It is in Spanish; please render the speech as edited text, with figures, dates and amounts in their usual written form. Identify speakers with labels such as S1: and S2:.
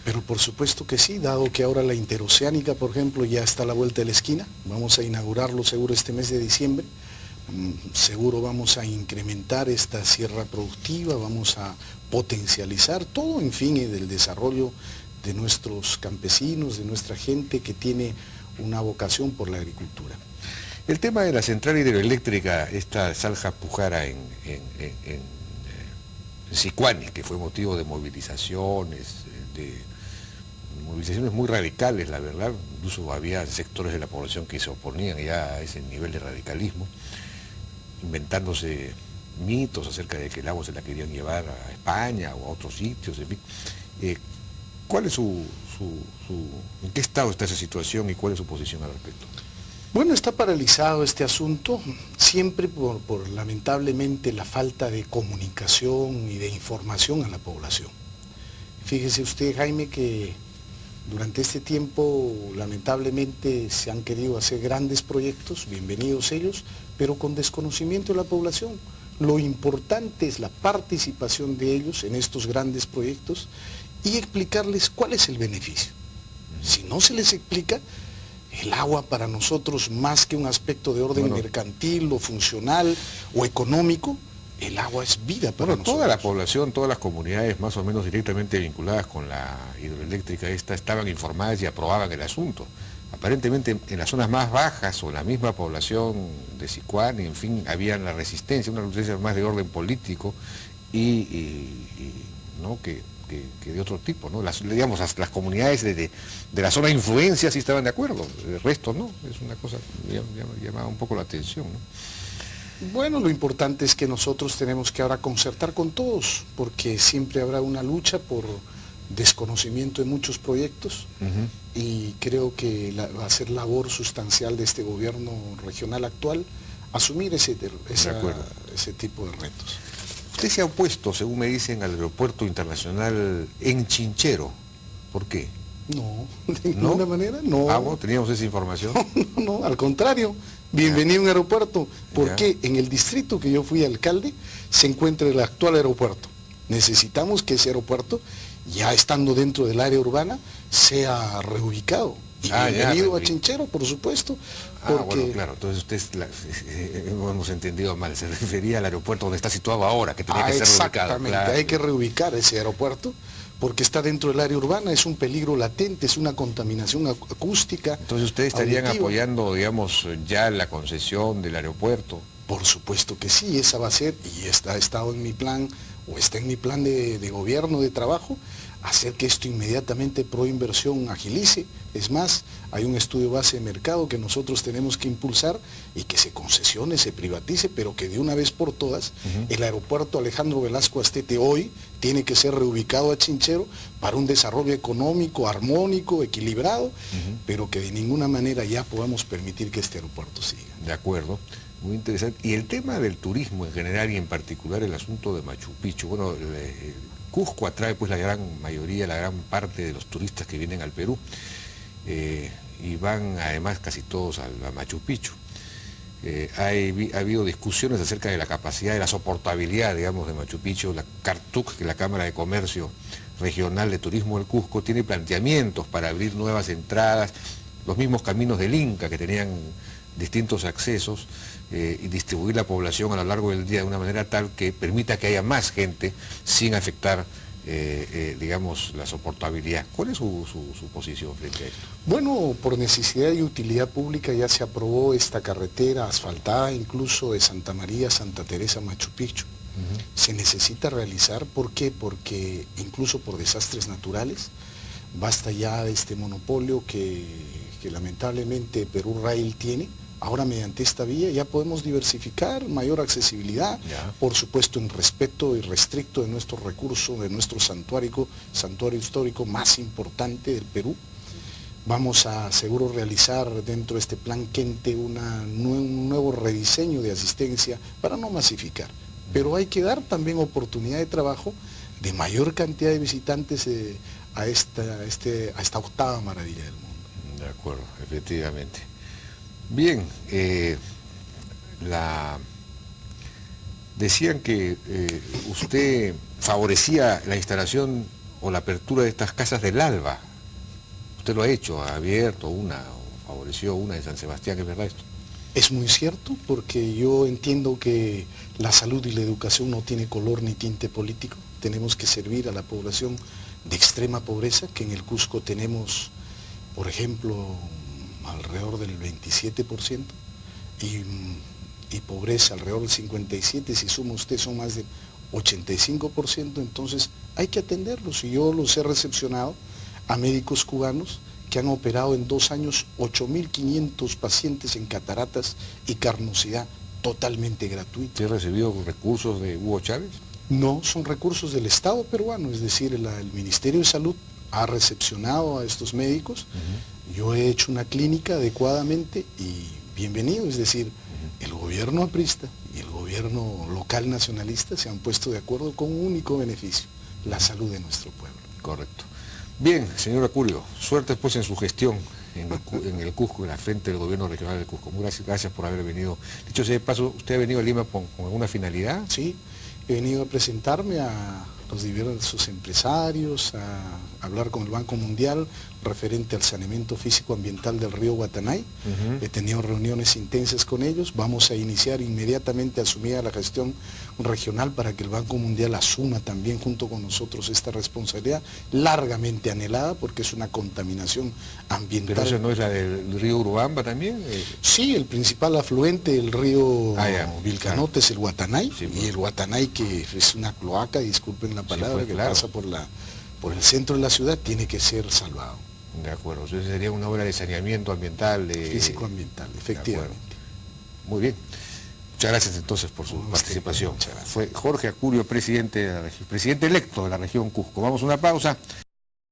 S1: Pero por supuesto que sí, dado que ahora la interoceánica, por ejemplo, ya está a la vuelta de la esquina, vamos a inaugurarlo seguro este mes de diciembre, seguro vamos a incrementar esta sierra productiva, vamos a potencializar todo, en fin, del desarrollo de nuestros campesinos, de nuestra gente que tiene una vocación por la agricultura.
S2: El tema de la central hidroeléctrica, esta Salja Pujara en Sicuani, que fue motivo de movilizaciones muy radicales, la verdad, incluso había sectores de la población que se oponían ya a ese nivel de radicalismo, inventándose mitos acerca de que el agua se la querían llevar a España o a otros sitios, en fin. ¿Cuál es ¿en qué estado está esa situación y cuál es su posición al respecto?
S1: Bueno, está paralizado este asunto, siempre por lamentablemente la falta de comunicación y de información a la población. Fíjese usted, Jaime, que durante este tiempo lamentablemente se han querido hacer grandes proyectos, bienvenidos ellos, pero con desconocimiento de la población. Lo importante es la participación de ellos en estos grandes proyectos y explicarles cuál es el beneficio. Si no se les explica, el agua para nosotros, más que un aspecto de orden mercantil o funcional o económico, el agua es vida para nosotros.
S2: Toda la población, todas las comunidades más o menos directamente vinculadas con la hidroeléctrica estaban informadas y aprobaban el asunto. Aparentemente en las zonas más bajas o en la misma población de Sicuani, en fin, había la resistencia, una resistencia más de orden político ¿no? que de otro tipo, ¿no? Las comunidades de la zona de influencia sí estaban de acuerdo, el resto no, es una cosa que llamaba un poco la atención, ¿no?
S1: Bueno, lo importante es que nosotros tenemos que ahora concertar con todos, porque siempre habrá una lucha por desconocimiento de muchos proyectos, y creo que va a ser labor sustancial de este gobierno regional actual asumir ese tipo de retos.
S2: Usted se ha opuesto, según me dicen, al aeropuerto internacional en Chinchero. ¿Por qué?
S1: No, de ninguna manera, no.
S2: ¿Vamos? ¿Teníamos esa información?
S1: No, al contrario, bienvenido a un aeropuerto, porque en el distrito que yo fui alcalde se encuentra el actual aeropuerto. Necesitamos que ese aeropuerto, ya estando dentro del área urbana, sea reubicado. Y bienvenido a Chinchero, por supuesto. Porque...
S2: bueno, claro, entonces usted, hemos entendido mal, se refería al aeropuerto donde está situado ahora, que tenía que ser reubicado.
S1: Exactamente, claro. Hay que reubicar ese aeropuerto, porque está dentro del área urbana, es un peligro latente, es una contaminación acústica.
S2: Entonces ustedes estarían apoyando, digamos, ya la concesión del aeropuerto.
S1: Por supuesto que sí, esa va a ser, y ha estado en mi plan, o está en mi plan de gobierno, de trabajo, hacer que esto inmediatamente pro inversión agilice. Es más, hay un estudio base de mercado que nosotros tenemos que impulsar y que se concesione, se privatice, pero que de una vez por todas el aeropuerto Alejandro Velasco Astete hoy tiene que ser reubicado a Chinchero para un desarrollo económico, armónico, equilibrado, pero que de ninguna manera ya podamos permitir que este aeropuerto siga.
S2: De acuerdo. Muy interesante. Y el tema del turismo en general y en particular el asunto de Machu Picchu. Bueno, Cusco atrae pues la gran mayoría, la gran parte de los turistas que vienen al Perú y van además casi todos a Machu Picchu. Ha habido discusiones acerca de la capacidad, de la soportabilidad, digamos, de Machu Picchu. La CARTUC, que es la Cámara de Comercio Regional de Turismo del Cusco, tiene planteamientos para abrir nuevas entradas, los mismos caminos del Inca que tenían distintos accesos y distribuir la población a lo largo del día de una manera tal que permita que haya más gente sin afectar, digamos, la soportabilidad. ¿Cuál es su posición frente a esto?
S1: Bueno, por necesidad y utilidad pública ya se aprobó esta carretera asfaltada, incluso de Santa María, Santa Teresa, Machu Picchu. Se necesita realizar, ¿por qué? Porque incluso por desastres naturales, basta ya de este monopolio que lamentablemente Perú Rail tiene. Ahora mediante esta vía ya podemos diversificar, mayor accesibilidad, por supuesto en respeto irrestricto de nuestro recurso, de nuestro santuario histórico más importante del Perú. Vamos a seguro realizar dentro de este plan Quente un nuevo rediseño de asistencia para no masificar. Pero hay que dar también oportunidad de trabajo de mayor cantidad de visitantes a esta octava maravilla del mundo.
S2: De acuerdo, efectivamente. Bien, decían que usted favorecía la instalación o la apertura de estas casas del Alba. Usted lo ha hecho, ha abierto una, o favoreció una en San Sebastián, ¿es verdad esto?
S1: Es muy cierto, porque yo entiendo que la salud y la educación no tiene color ni tinte político. Tenemos que servir a la población de extrema pobreza, que en el Cusco tenemos, por ejemplo, alrededor del 27%, y pobreza alrededor del 57%, si suma usted son más del 85%, entonces hay que atenderlos, y yo los he recepcionado a médicos cubanos que han operado en 2 años 8.500 pacientes en cataratas y carnosidad totalmente gratuito.
S2: ¿Usted ha recibido recursos de Hugo Chávez?
S1: No, son recursos del Estado peruano, es decir, el Ministerio de Salud ha recepcionado a estos médicos. Yo he hecho una clínica adecuadamente y bienvenido, es decir, el gobierno aprista y el gobierno local nacionalista se han puesto de acuerdo con un único beneficio, la salud de nuestro pueblo.
S2: Correcto. Bien, señor Acurio, suerte pues en su gestión en el Cusco, en la frente del gobierno regional del Cusco. Gracias por haber venido. Dicho sea de paso, ¿usted ha venido a Lima con alguna finalidad?
S1: Sí, he venido a presentarme a los diversos empresarios, a hablar con el Banco Mundial referente al saneamiento físico-ambiental del río Guatanay. He tenido reuniones intensas con ellos. Vamos a iniciar inmediatamente, asumida la gestión regional, para que el Banco Mundial asuma también junto con nosotros esta responsabilidad largamente anhelada, porque es una contaminación ambiental.
S2: ¿Pero eso no es la del río Urubamba también?
S1: Sí, el principal afluente del río Vilcanote es el Guatanay,
S2: sí,
S1: y el Guatanay, que es una cloaca, disculpen la palabra,
S2: pues,
S1: que
S2: claro,
S1: pasa por el centro de la ciudad, tiene que ser salvado.
S2: De acuerdo, entonces sería una obra de saneamiento ambiental.
S1: Físico-ambiental, efectivamente.
S2: Muy bien. Muchas gracias entonces por su participación. Fue Jorge Acurio, presidente electo de la región Cusco. Vamos a una pausa.